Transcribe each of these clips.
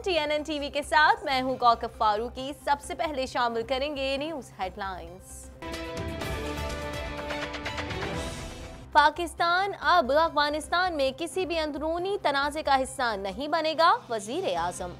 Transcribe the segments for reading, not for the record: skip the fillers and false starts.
TNN TV के साथ मैं हूं कौकब फारूकी। सबसे पहले शामिल करेंगे न्यूज हेडलाइंस। पाकिस्तान अब अफगानिस्तान में किसी भी अंदरूनी तनाज़े का हिस्सा नहीं बनेगा, वजीर आज़म।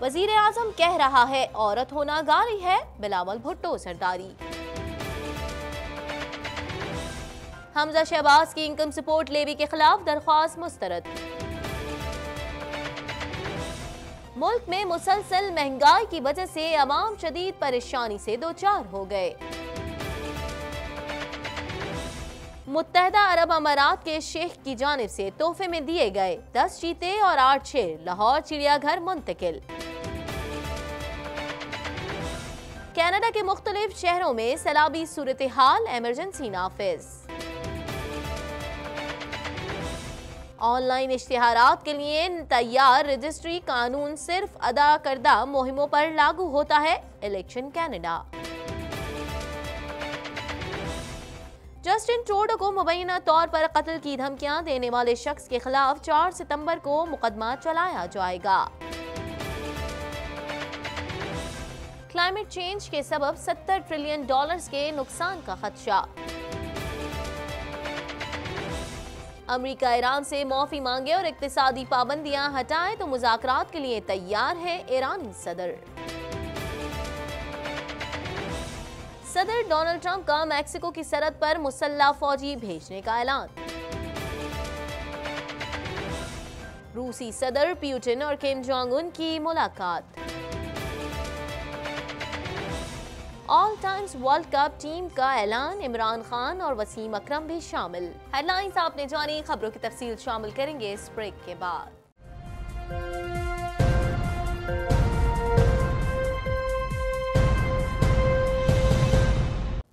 वजीर आज़म कह रहा है औरत होना गाली है, बिलावल भुट्टो जरदारी। हमजा शहबाज की इनकम सपोर्ट लेवी के खिलाफ दरख्वास्त मुस्तरद। मुल्क में मुसलसल महंगाई की वजह से अवाम शदीद परेशानी से दोचार हो गए। मुत्तहदा अरब अमारात के शेख की जानिब से तोहफे में दिए गए 10 चीते और 8 शेर लाहौर चिड़ियाघर मुंतकिल। कनाडा के मुख्तलिफ शहरों में सैलाबी सूरत हाल, इमरजेंसी नाफिज। ऑनलाइन इश्तिहारात के लिए तैयार रजिस्ट्री कानून सिर्फ अदा करदा मुहिमों पर लागू होता है, इलेक्शन कनाडा। जस्टिन ट्रूडो को मुबैना तौर पर कत्ल की धमकियां देने वाले शख्स के खिलाफ 4 सितंबर को मुकदमा चलाया जाएगा। क्लाइमेट चेंज के सबब $70 ट्रिलियन के नुकसान का खदशा। अमेरिका ईरान से माफी मांगे और इक्तिसादी पाबंदियां हटाए तो मुज़ाकरात के लिए तैयार है ईरानी सदर। सदर डोनाल्ड ट्रंप का मैक्सिको की सरहद पर मुसल्लह फौजी भेजने का ऐलान। रूसी सदर पुतिन और किम जोंग उन की मुलाकात। All times world cup team का ऐलान, इमरान खान और वसीम अकरम भी शामिल। हेडलाइंस आपने जानी, खबरों की तफसील शामिल करेंगे इस ब्रेक के बाद।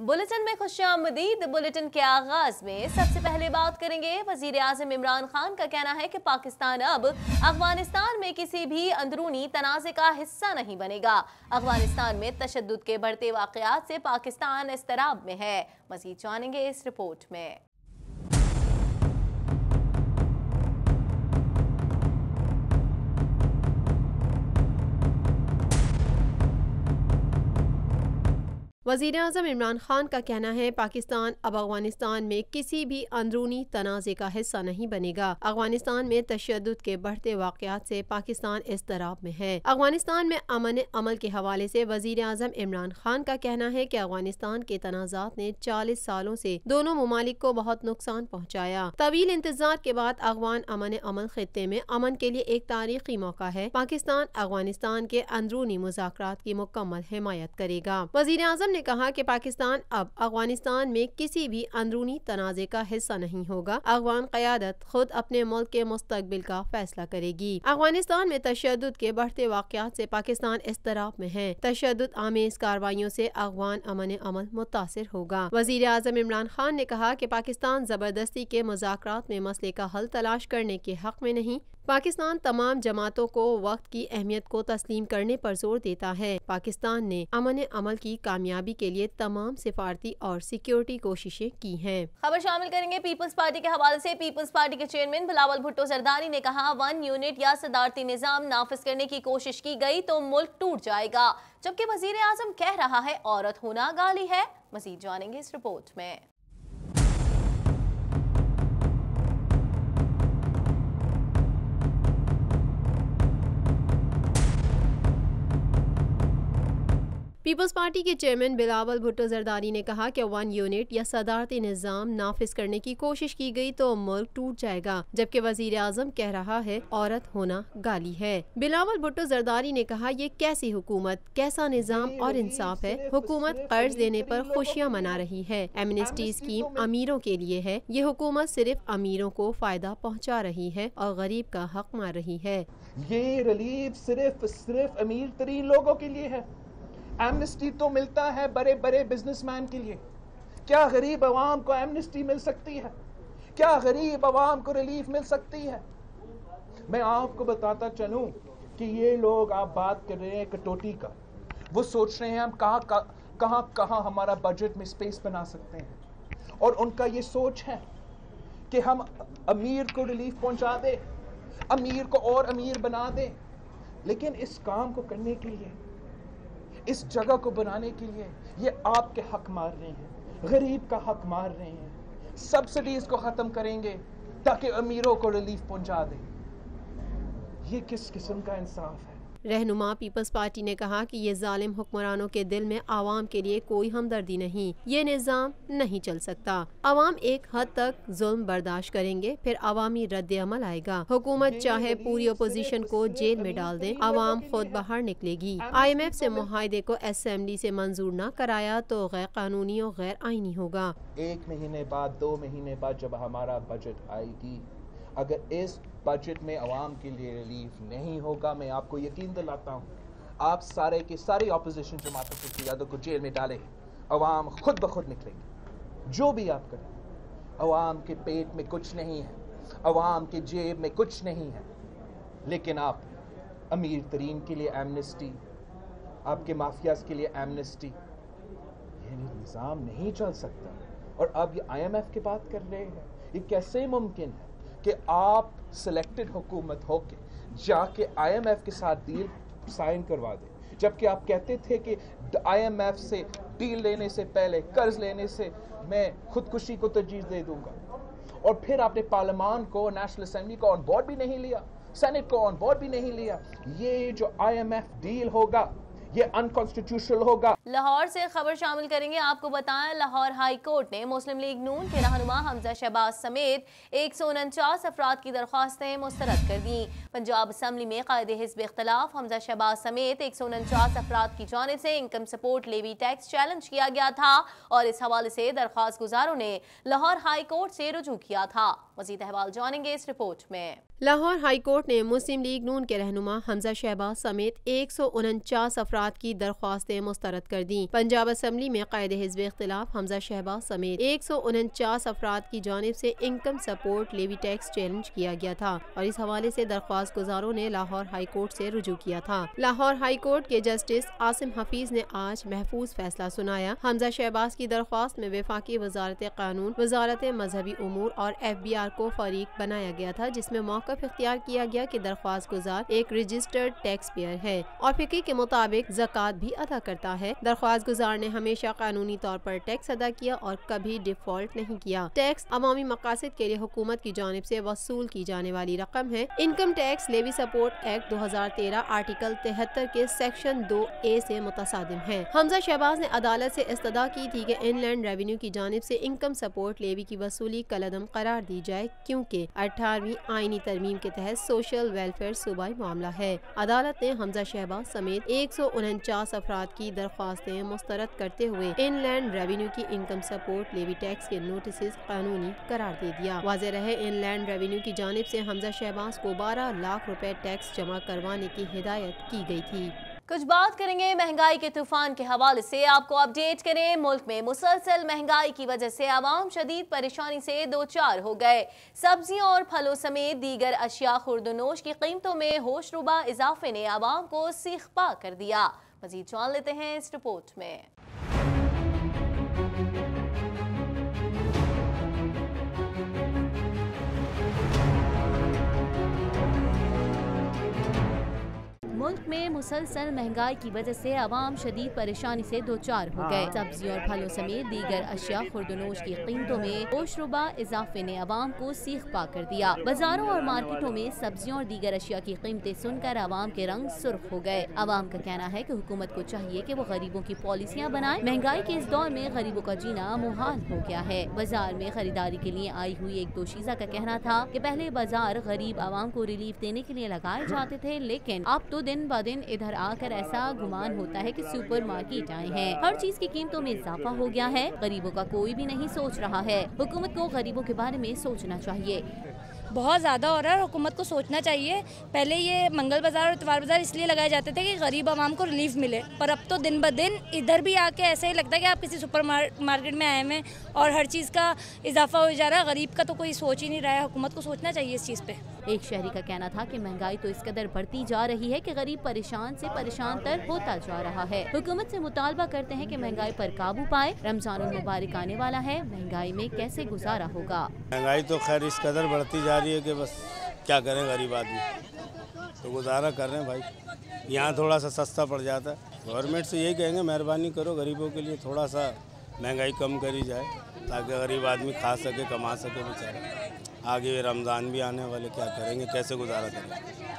बुलेटिन में खुशामदीद। बुलेटिन के आगाज में सबसे पहले बात करेंगे वजीर आज़म इमरान खान का कहना है कि पाकिस्तान अब अफगानिस्तान में किसी भी अंदरूनी तनाज़े का हिस्सा नहीं बनेगा। अफगानिस्तान में तशद्दुद के बढ़ते वाक़यात से पाकिस्तान इज़्तिराब में है। मज़ीद जानेंगे इस रिपोर्ट में। वज़ीर आज़म इमरान खान का कहना है पाकिस्तान अब अफगानिस्तान में किसी भी अंदरूनी तनाज़े का हिस्सा नहीं बनेगा। अफगानिस्तान में तशद्दुद के बढ़ते वाक़यात से पाकिस्तान इज़्तिराब में है। अफगानिस्तान में अमन अमल के हवाले से वज़ीर आज़म इमरान खान का कहना है कि अफगानिस्तान के तनाज़ात ने 40 सालों से दोनों ममालिक को बहुत नुकसान पहुँचाया। तवील इंतज़ार के बाद अफगान अमन अमल खित्ते में अमन के लिए एक तारीखी मौका है। पाकिस्तान अफगानिस्तान के अंदरूनी मुज़ाकरात की मुकम्मल हिमायत करेगा। वज़ीर आज़म ने कहा कि पाकिस्तान अब अफगानिस्तान में किसी भी अंदरूनी तनाज़े का हिस्सा नहीं होगा। अफगान क़यादत खुद अपने मुल्क के मुस्तक़बिल का फैसला करेगी। अफगानिस्तान में तशद्दुद के बढ़ते वाक़यात से पाकिस्तान इज़्तिराब में है। तशद्दुद आमेज़ कार्रवाइयों से अफगान अमन अमल मुतासिर होगा। वज़ीर आज़म इमरान खान ने कहा कि पाकिस्तान ज़बरदस्ती के मुज़ाकरात में मसले का हल तलाश करने के हक़ में नहीं। पाकिस्तान तमाम जमातों को वक्त की अहमियत को तस्लीम करने पर जोर देता है। पाकिस्तान ने अमन अमल की कामयाबी के लिए तमाम सिफारती और सिक्योरिटी कोशिशें की हैं। खबर शामिल करेंगे पीपल्स पार्टी के हवाले से। पीपल्स पार्टी के चेयरमैन बिलावल भुट्टो जरदारी ने कहा 1 यूनिट या सदारती निजाम नाफिज करने की कोशिश की गई तो मुल्क टूट जाएगा, जबकि वजीर आजम कह रहा है औरत होना गाली है। मजीद जानेंगे इस रिपोर्ट में। पीपल्स पार्टी के चेयरमैन बिलावल भुट्टो जरदारी ने कहा कि 1 यूनिट या सदारती निज़ाम नाफिज करने की कोशिश की गई तो मुल्क टूट जाएगा, जबकि वजीर आज़म कह रहा है औरत होना गाली है। बिलावल भुट्टो जरदारी ने कहा ये कैसी हुकूमत, कैसा निज़ाम और इंसाफ है। हुकूमत कर्ज देने पर खुशियाँ मना रही है। एमनेस्टी स्कीम अमीरों के लिए है। ये हुकूमत सिर्फ अमीरों को फायदा पहुँचा रही है और गरीब का हक मार रही है। ये रिलीफ सिर्फ अमीर तरीन लोगों के लिए है। एमनेस्टी तो मिलता है बड़े बड़े बिजनेसमैन के लिए। क्या गरीब आवाम को एमनेस्टी मिल सकती है? क्या गरीब आवाम को रिलीफ मिल सकती है? मैं आपको बताता चलूं कि ये लोग, आप बात कर रहे हैं कटौती का, वो सोच रहे हैं हम कहाँ हमारा बजट में स्पेस बना सकते हैं, और उनका ये सोच है कि हम अमीर को रिलीफ पहुंचा दे, अमीर को और अमीर बना दें, लेकिन इस काम को करने के लिए, इस जगह को बनाने के लिए ये आपके हक मार रहे हैं, गरीब का हक मार रहे हैं। सब्सिडीज को खत्म करेंगे ताकि अमीरों को रिलीफ पहुंचा दें। ये किस किस्म का इंसाफ है? रहनुमा पीपल्स पार्टी ने कहा कि ये जालिम हुक्मरानों के दिल में आवाम के लिए कोई हमदर्दी नहीं, ये निज़ाम नहीं चल सकता। आवाम एक हद तक जुल्म बर्दाश्त करेंगे, फिर अवामी रद्द अमल आएगा। हुकूमत चाहे पूरी अपोजिशन को जेल में डाल दे, आवाम खुद बाहर निकलेगी। IMF से मुआहदे को असेंबली से मंजूर न कराया तो गैर कानूनी और गैर आईनी होगा। 1 महीने बाद, 2 महीने बाद जब हमारा बजट आएगी, अगर इस बजट में आवाम के लिए रिलीफ नहीं होगा, मैं आपको यकीन दिलाता हूँ आप सारे की सारी ऑपोजिशन जमातों को क़ियादत को जेल में डालें, अवाम खुद ब खुद निकलेंगे। जो भी आप करें, अवाम के पेट में कुछ नहीं है, अवाम के जेब में कुछ नहीं है, लेकिन आप अमीर तरीन के लिए एमनेस्टी, आपके माफियाज के लिए एमनेस्टी, ये निज़ाम नहीं चल सकता। और अब ये IMF की बात कर रहे हैं, ये कैसे मुमकिन है कि आप सिलेक्टेड हुकूमत होके जाके IMF के साथ डील साइन करवा दें, जबकि आप कहते थे कि IMF से डील लेने से पहले, कर्ज लेने से मैं खुदकुशी को तरजीह दे दूंगा। और फिर आपने पार्लियामान को, नेशनल असेंबली को ऑन बोर्ड भी नहीं लिया, सेनेट को ऑन बोर्ड भी नहीं लिया। ये जो IMF डील होगा ये अनकॉन्स्टिट्यूशनल होगा। लाहौर से खबर शामिल करेंगे। आपको बताएं, लाहौर हाई कोर्ट ने मुस्लिम लीग नून के रहनुमा हमजा शहबाज समेत 149 अफराद की दरख्वास्तें मुस्तरद कर दी। पंजाब असम्बली में कायदे हिज़्ब इख्तिलाफ हमजा शहबाज समेत 149 अफराद की जानिब से income support levy tax challenge किया गया था और इस हवाले से दरख्वास्त गुजारों ने लाहौर हाई कोर्ट से रुजू किया था। मज़ीद अहवाल जानेंगे इस रिपोर्ट में। लाहौर हाई कोर्ट ने मुस्लिम लीग नून के रहनुमा हमजा शहबाज समेत 149 अफराद की दरख्वास्तें मुस्तरद कर दी। पंजाब असम्बली में कायदे हिज़्ब इख्तिलाफ हमजा शहबाज समेत 149 अफराद की जानिब से income support levy tax challenge किया गया था और इस हवाले से दरख्वास्त गुजारों ने लाहौर हाई कोर्ट से रुजू किया था। लाहौर हाई कोर्ट के जस्टिस आसिम हफीज ने आज महफूज फैसला सुनाया। हमजा शहबाज की दरख्वास्त में वफाकी वजारत कानून, वजारत मजहबी उमूर और FBR को फरीक बनाया गया था, जिसमें मौक़िफ़ इख्तियार किया गया कि दरख्वास्त गुजार एक रजिस्टर्ड टैक्स पेयर है और फिकी के मुताबिक ज़कात भी अदा करता है। दरख्वास्त गुजार ने हमेशा कानूनी तौर पर टैक्स अदा किया और कभी डिफॉल्ट नहीं किया। टैक्स अवामी मकासद के लिए हुकूमत की जानिब से वसूल की जाने वाली रकम है। Income tax levy support act 2013 article 73 के सेक्शन 2A से मुतसादिम है। हमजा शहबाज ने अदालत से इस्तदा की थी कि इनलैंड रेवेन्यू की जानिब से इनकम सपोर्ट लेवी की वसूली कलअदम करार दी जाए, क्योंकि 18वीं आईनी तरमीम के तहत सोशल वेलफेयर सूबाई मामला है। अदालत ने हमजा शहबाज समेत 149 अफराद की दरख्वास्तें मुस्तरद करते हुए इनलैंड रेवेन्यू की इनकम सपोर्ट लेवी टैक्स के नोटिस कानूनी करार दे दिया। वाज़ेह रहे, इनलैंड रेवेन्यू की जानिब से हमजा शहबाज को 12 लाख रुपए टैक्स जमा करवाने की हिदायत की गई थी। कुछ बात करेंगे महंगाई के तूफान के हवाले से। आपको अपडेट करें, मुल्क में मुसलसल महंगाई की वजह से आवाम शदीद परेशानी से दो चार हो गए। सब्जियों और फलों समेत दीगर अशिया खुर्दनोश की कीमतों में होशरुबा इजाफे ने आवाम को सीख पा कर दिया। मजीद जान लेते हैं इस रिपोर्ट में। मुल्क में मुसलसल महंगाई की वजह से आवाम शदीद परेशानी से दो चार हो गए। सब्जियों और फलों समेत दीगर अशिया खुर्दनोश की कीमतों में होशरुबा इजाफे ने आवाम को सीख पा कर दिया। बाजारों और मार्केटों में सब्जियों और दीगर अशिया की कीमतें सुनकर आवाम के रंग सुर्ख हो गए। आवाम का कहना है कि हुकूमत को चाहिए कि वो गरीबों की पॉलिसियाँ बनाए। महंगाई के इस दौर में गरीबों का जीना मुहाल हो गया है। बाजार में खरीदारी के लिए आई हुई एक दोशीज़ा का कहना था कि पहले बाजार गरीब आवाम को रिलीफ देने के लिए लगाए जाते थे, लेकिन अब तो दिन ब दिन इधर आकर ऐसा गुमान होता है कि सुपर मार्केट आए हैं। हर चीज की कीमतों में इजाफा हो गया है। गरीबों का कोई भी नहीं सोच रहा है। हुकूमत को गरीबों के बारे में सोचना चाहिए। बहुत ज़्यादा हो रहा है, हुकूमत को सोचना चाहिए। पहले ये मंगल बाज़ार और इतवार बाज़ार इसलिए लगाए जाते थे कि गरीब आवाम को रिलीफ मिले, पर अब तो दिन ब दिन इधर भी आके ऐसा ही लगता है कि आप किसी सुपर मार्केट में आए हैं और हर चीज़ का इजाफा हो जा रहा है। गरीब का तो कोई सोच ही नहीं रहा है। हुकूमत को सोचना चाहिए इस चीज़ पे। एक शहरी का कहना था कि महंगाई तो इस कदर बढ़ती जा रही है कि गरीब परेशान से परेशान तर होता जा रहा है। हुकूमत से मुतालबा करते हैं कि महंगाई पर काबू पाए। रमजान मुबारक आने वाला है, महंगाई में कैसे गुजारा होगा। महंगाई तो खैर इस कदर बढ़ती जा रही है कि बस क्या करें गरीब आदमी, तो गुजारा कर रहे हैं भाई। यहाँ थोड़ा सा सस्ता पड़ जाता है। गवर्नमेंट से यही कहेंगे मेहरबानी करो, गरीबों के लिए थोड़ा सा महंगाई कम करी जाए ताकि गरीब आदमी खा सके, कमा सके बेचारा। आगे रमज़ान भी आने वाले, क्या करेंगे, कैसे गुजारा करेंगे।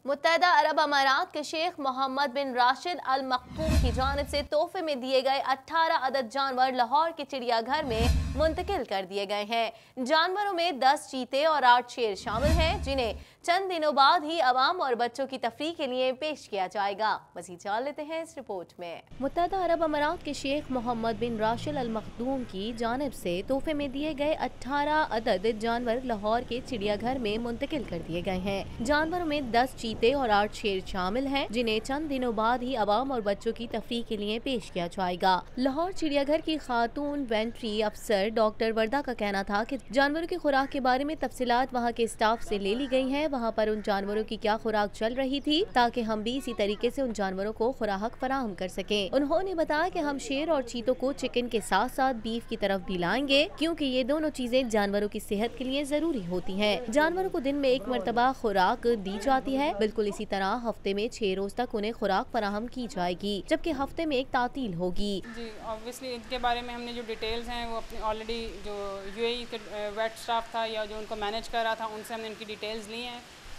मुत्तहदा अरब अमारात के शेख मोहम्मद बिन राशिद अल मखदूम की जानिब से तोहफे में दिए गए 18 अदद जानवर लाहौर के चिड़ियाघर में मुंतकिल कर दिए गए हैं। जानवरों में 10 चीते और 8 शेर शामिल हैं, जिन्हें चंद दिनों बाद ही अवाम और बच्चों की तफरीह के लिए पेश किया जाएगा। मज़ीद जान लेते हैं इस रिपोर्ट में। मुत्तहदा अरब अमारात के शेख मोहम्मद बिन राशिद अल मखदूम की जानिब से तोहफे में दिए गए 18 अदद जानवर लाहौर के चिड़ियाघर में मुंतकिल कर दिए गए हैं। जानवरों में 10 चीते और 8 शेर शामिल हैं, जिन्हें चंद दिनों बाद ही अवाम और बच्चों की तफरीह के लिए पेश किया जाएगा। लाहौर चिड़ियाघर की खातून वेंट्री अफसर डॉक्टर वर्दा का कहना था कि जानवरों की खुराक के बारे में तफसीलात वहाँ के स्टाफ से ले ली गई हैं। वहाँ पर उन जानवरों की क्या खुराक चल रही थी ताकि हम भी इसी तरीके से उन जानवरों को खुराक फराहम कर सकें। उन्होंने बताया कि हम शेर और चीतों को चिकन के साथ साथ बीफ की तरफ भी लाएंगे, क्योंकि ये दोनों चीजें जानवरों की सेहत के लिए जरूरी होती हैं। जानवरों को दिन में 1 मरतबा खुराक दी जाती है। बिल्कुल इसी तरह हफ्ते में 6 रोज तक उन्हें खुराक फराहम की जाएगी, जबकि हफ्ते में 1 तातील होगी। जी ऑब्वियसली इनके बारे में हमने जो डिटेल्स हैं वो अपने ऑलरेडी जो यूएई के वेट स्टाफ था या जो उनको मैनेज कर रहा था उनसे हमने इनकी डिटेल्स ली हैं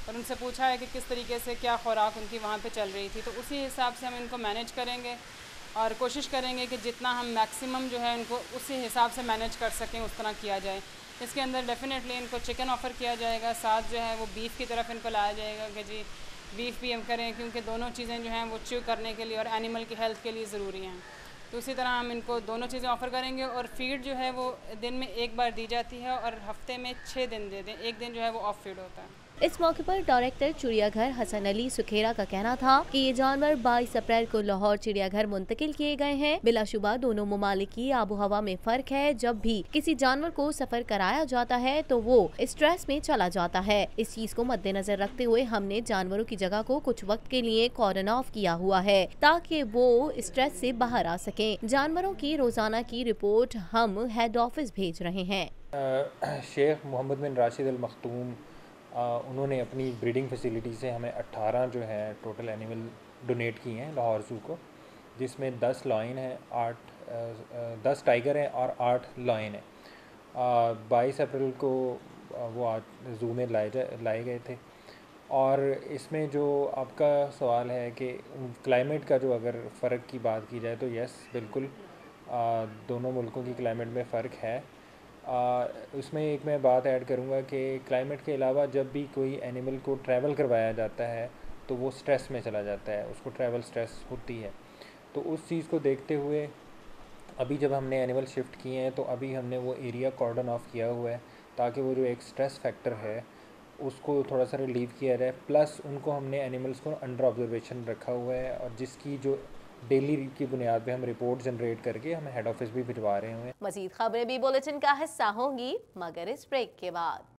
और उनसे पूछा है कि किस तरीके से क्या खुराक उनकी वहाँ पे चल रही थी, तो उसी हिसाब से हम इनको मैनेज करेंगे और कोशिश करेंगे कि जितना हम मैक्सिमम जो है इनको उसी हिसाब से मैनेज कर सकें उस तरह किया जाए। इसके अंदर डेफिनेटली इनको चिकन ऑफ़र किया जाएगा, साथ जो है वो बीफ की तरफ इनको लाया जाएगा कि जी बीफ भी हम करें, क्योंकि दोनों चीज़ें जो हैं वो च्यू करने के लिए और एनिमल की हेल्थ के लिए ज़रूरी हैं। तो उसी तरह हम इनको दोनों चीज़ें ऑफ़र करेंगे और फ़ीड जो है वो दिन में 1 बार दी जाती है और हफ्ते में 6 दिन दे दें, 1 दिन जो है वो ऑफ फीड होता है। इस मौके पर डायरेक्टर चिड़ियाघर हसन अली सुखेरा का कहना था कि ये जानवर 22 अप्रैल को लाहौर चिड़ियाघर मुंतकिल किए गए हैं। बिलाशुबा दोनों ममालिक की आबो हवा में फर्क है। जब भी किसी जानवर को सफर कराया जाता है तो वो स्ट्रेस में चला जाता है। इस चीज को मद्देनजर रखते हुए हमने जानवरों की जगह को कुछ वक्त के लिए कॉर्डन ऑफ किया हुआ है ताकि वो स्ट्रेस से बाहर आ सके। जानवरों की रोजाना की रिपोर्ट हम हेड ऑफिस भेज रहे हैं। शेख मोहम्मद बिन राशिद अल मखदूम उन्होंने अपनी ब्रीडिंग फैसिलिटी से हमें 18 जो है टोटल एनिमल डोनेट किए हैं लाहौर ज़ू को, जिसमें 10 लॉयन हैं, 10 टाइगर हैं और 8 लॉयन हैं। 22 अप्रैल को वो आज ज़ू में लाए गए थे। और इसमें जो आपका सवाल है कि क्लाइमेट का जो अगर फ़र्क की बात की जाए तो यस बिल्कुल दोनों मुल्कों की क्लाइमेट में फ़र्क है। उसमें एक मैं बात ऐड करूँगा कि क्लाइमेट के अलावा जब भी कोई एनिमल को ट्रैवल करवाया जाता है तो वो स्ट्रेस में चला जाता है, उसको ट्रैवल स्ट्रेस होती है। तो उस चीज़ को देखते हुए अभी जब हमने एनिमल शिफ्ट किए हैं तो अभी हमने वो एरिया कॉर्डन ऑफ किया हुआ है ताकि वो जो एक स्ट्रेस फैक्टर है उसको थोड़ा सा रिलीव किया जाए। प्लस उनको हमने एनिमल्स को अंडर ऑब्जर्वेशन रखा हुआ है और जिसकी जो डेली की बुनियाद पे हम रिपोर्ट जनरेट करके हम हेड ऑफिस भी भिजवा रहे हैं। मज़ीद खबरें भी बुलेटिन का हिस्सा होंगी मगर इस ब्रेक के बाद।